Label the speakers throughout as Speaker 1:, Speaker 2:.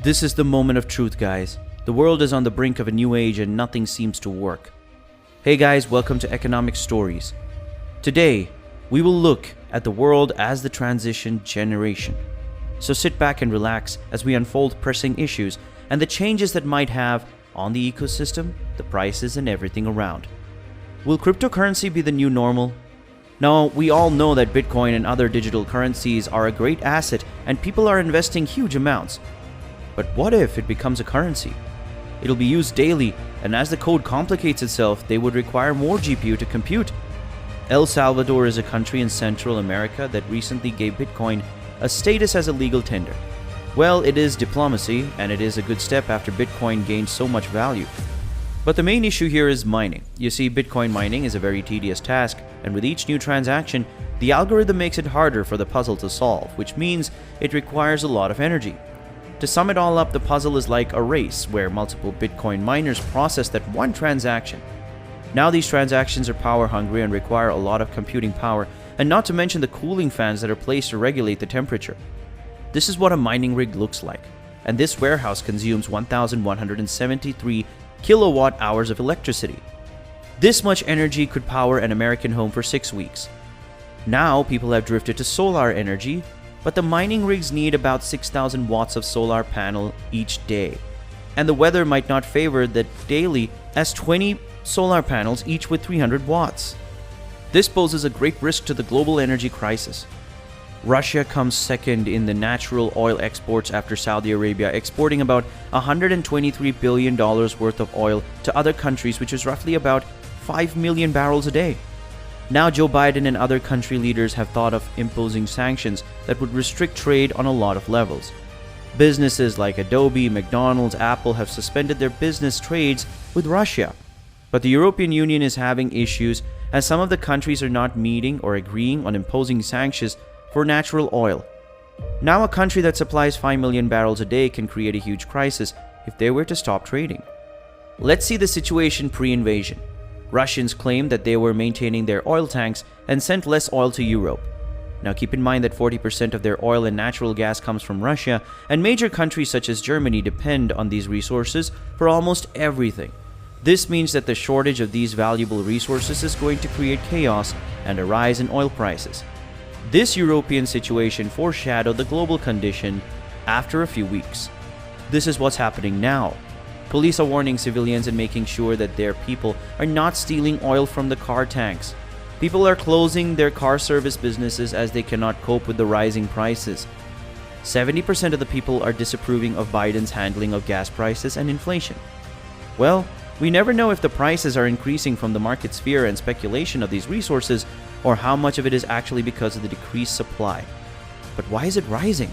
Speaker 1: This is the moment of truth, guys. The world is on the brink of a new age and nothing seems to work. Hey guys, welcome to Economic Stories. Today, we will look at the world as the transition generation. So sit back and relax as we unfold pressing issues and the changes that might have on the ecosystem, the prices, and everything around. Will cryptocurrency be the new normal? Now, we all know that Bitcoin and other digital currencies are a great asset and people are investing huge amounts. But what if it becomes a currency? It'll be used daily, and as the code complicates itself, they would require more GPU to compute. El Salvador is a country in Central America that recently gave Bitcoin a status as a legal tender. Well, it is diplomacy, and it is a good step after Bitcoin gained so much value. But the main issue here is mining. You see, Bitcoin mining is a very tedious task, and with each new transaction, the algorithm makes it harder for the puzzle to solve, which means it requires a lot of energy. To sum it all up, the puzzle is like a race where multiple Bitcoin miners process that one transaction. Now these transactions are power hungry and require a lot of computing power, and not to mention the cooling fans that are placed to regulate the temperature. This is what a mining rig looks like, and this warehouse consumes 1,173 kilowatt hours of electricity. This much energy could power an American home for 6 weeks. Now people have drifted to solar energy, but the mining rigs need about 6,000 watts of solar panel each day. And the weather might not favor that daily, as 20 solar panels each with 300 watts. This poses a great risk to the global energy crisis. Russia comes second in the natural oil exports after Saudi Arabia, exporting about $123 billion worth of oil to other countries, which is roughly about 5 million barrels a day. Now Joe Biden and other country leaders have thought of imposing sanctions that would restrict trade on a lot of levels. Businesses like Adobe, McDonald's, Apple have suspended their business trades with Russia. But the European Union is having issues as some of the countries are not meeting or agreeing on imposing sanctions for natural oil. Now a country that supplies 5 million barrels a day can create a huge crisis if they were to stop trading. Let's see the situation pre-invasion. Russians claimed that they were maintaining their oil tanks and sent less oil to Europe. Now keep in mind that 40% of their oil and natural gas comes from Russia, and major countries such as Germany depend on these resources for almost everything. This means that the shortage of these valuable resources is going to create chaos and a rise in oil prices. This European situation foreshadowed the global condition after a few weeks. This is what's happening now. Police are warning civilians and making sure that their people are not stealing oil from the car tanks. People are closing their car service businesses as they cannot cope with the rising prices. 70% of the people are disapproving of Biden's handling of gas prices and inflation. Well, we never know if the prices are increasing from the market's fear and speculation of these resources, or how much of it is actually because of the decreased supply. But why is it rising?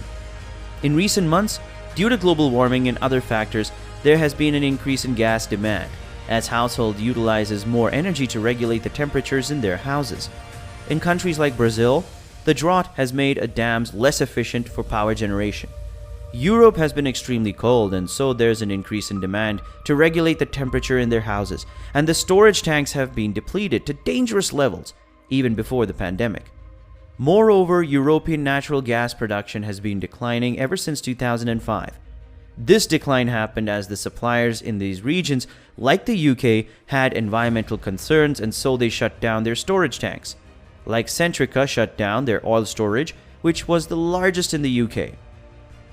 Speaker 1: In recent months, due to global warming and other factors, there has been an increase in gas demand, as household utilizes more energy to regulate the temperatures in their houses. In countries like Brazil, the drought has made dams less efficient for power generation. Europe has been extremely cold, and so there's an increase in demand to regulate the temperature in their houses, and the storage tanks have been depleted to dangerous levels, even before the pandemic. Moreover, European natural gas production has been declining ever since 2005. This decline happened as the suppliers in these regions, like the UK, had environmental concerns, and so they shut down their storage tanks. Like Centrica shut down their oil storage, which was the largest in the UK.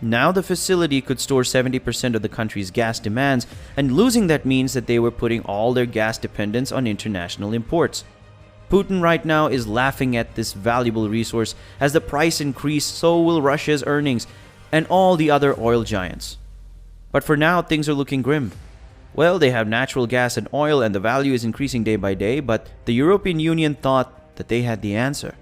Speaker 1: Now the facility could store 70% of the country's gas demands, and losing that means that they were putting all their gas dependence on international imports. Putin right now is laughing at this valuable resource. As the price increases, so will Russia's earnings and all the other oil giants. But for now, things are looking grim. Well, they have natural gas and oil and the value is increasing day by day, but the European Union thought that they had the answer.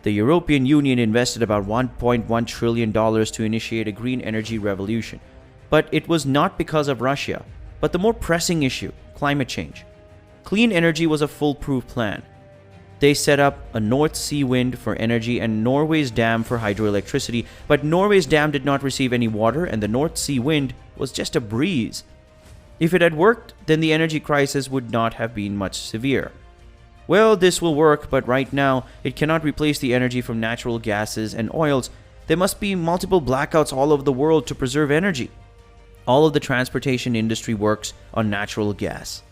Speaker 1: The European Union invested about $1.1 trillion to initiate a green energy revolution. But it was not because of Russia, but the more pressing issue, climate change. Clean energy was a foolproof plan. They set up a North Sea wind for energy and Norway's dam for hydroelectricity, but Norway's dam did not receive any water and the North Sea wind was just a breeze. If it had worked, then the energy crisis would not have been much severe. Well, this will work, but right now, it cannot replace the energy from natural gases and oils. There must be multiple blackouts all over the world to preserve energy. All of the transportation industry works on natural gas.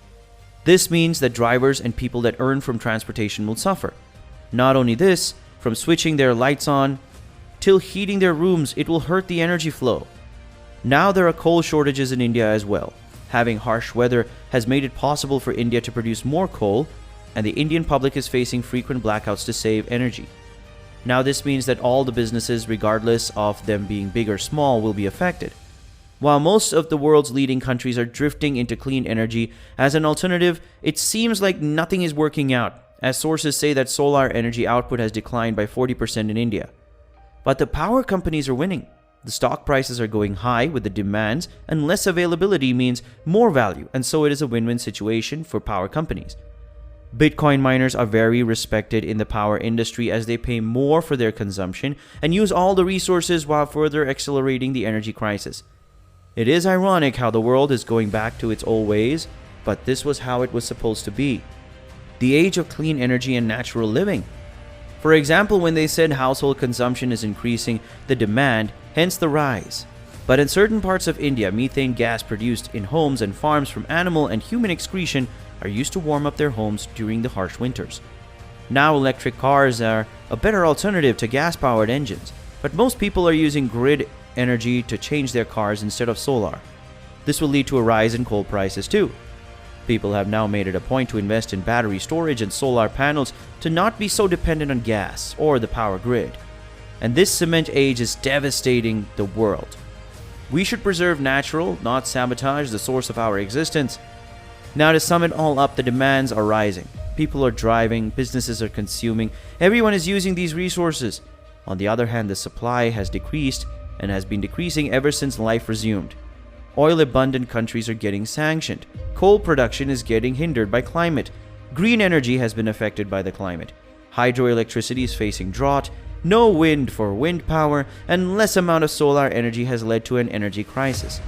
Speaker 1: This means that drivers and people that earn from transportation will suffer. Not only this, from switching their lights on till heating their rooms, it will hurt the energy flow. Now there are coal shortages in India as well. Having harsh weather has made it possible for India to produce more coal, and the Indian public is facing frequent blackouts to save energy. Now this means that all the businesses, regardless of them being big or small, will be affected. While most of the world's leading countries are drifting into clean energy as an alternative, it seems like nothing is working out, as sources say that solar energy output has declined by 40% in India. But the power companies are winning. The stock prices are going high with the demands, and less availability means more value, and so it is a win-win situation for power companies. Bitcoin miners are very respected in the power industry as they pay more for their consumption and use all the resources while further accelerating the energy crisis. It is ironic how the world is going back to its old ways, but this was how it was supposed to be. The age of clean energy and natural living. For example, when they said household consumption is increasing the demand, hence the rise. But in certain parts of India, methane gas produced in homes and farms from animal and human excretion are used to warm up their homes during the harsh winters. Now electric cars are a better alternative to gas-powered engines, but most people are using grid energy to change their cars instead of solar. This will lead to a rise in coal prices too. People have now made it a point to invest in battery storage and solar panels to not be so dependent on gas or the power grid. And this cement age is devastating the world. We should preserve natural, not sabotage the source of our existence. Now to sum it all up, the demands are rising. People are driving, businesses are consuming, everyone is using these resources. On the other hand, the supply has decreased and has been decreasing ever since life resumed. Oil-abundant countries are getting sanctioned. Coal production is getting hindered by climate. Green energy has been affected by the climate. Hydroelectricity is facing drought. No wind for wind power, and less amount of solar energy has led to an energy crisis.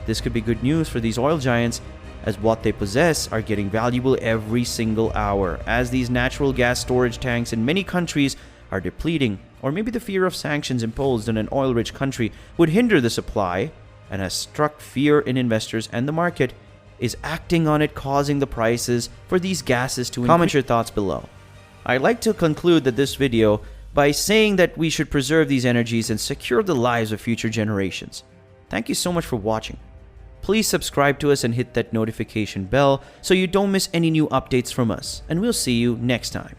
Speaker 1: This could be good news for these oil giants, as what they possess are getting valuable every single hour, as these natural gas storage tanks in many countries are depleting, or maybe the fear of sanctions imposed on an oil-rich country would hinder the supply, and has struck fear in investors, and the market is acting on it, causing the prices for these gases to increase. Comment your thoughts below. I'd like to conclude this video by saying that we should preserve these energies and secure the lives of future generations. Thank you so much for watching. Please subscribe to us and hit that notification bell so you don't miss any new updates from us, and we'll see you next time.